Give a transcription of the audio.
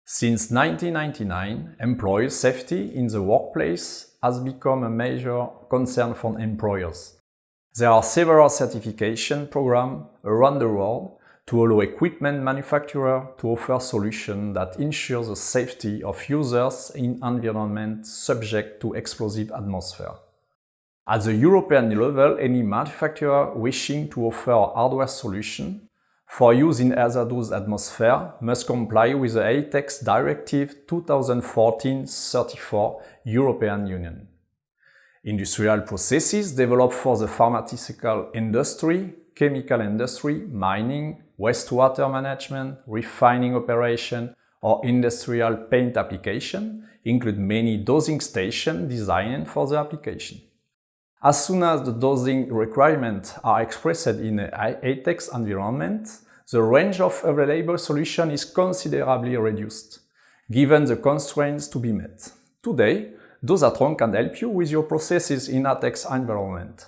Since 1999, employee safety in the workplace has become a major concern for employers. There are several certification programs around the world to allow equipment manufacturers to offer solutions that ensure the safety of users in environments subject to explosive atmosphere. At the European level, any manufacturer wishing to offer a hardware solution for use in hazardous atmosphere must comply with the ATEX Directive 2014/34 European Union. Industrial processes developed for the pharmaceutical industry, chemical industry, mining, wastewater management, refining operation, or industrial paint application include many dosing stations designed for the application. As soon as the dosing requirements are expressed in an ATEX environment, the range of available solutions is considerably reduced, given the constraints to be met. Today, Dosatron can help you with your processes in ATEX environment.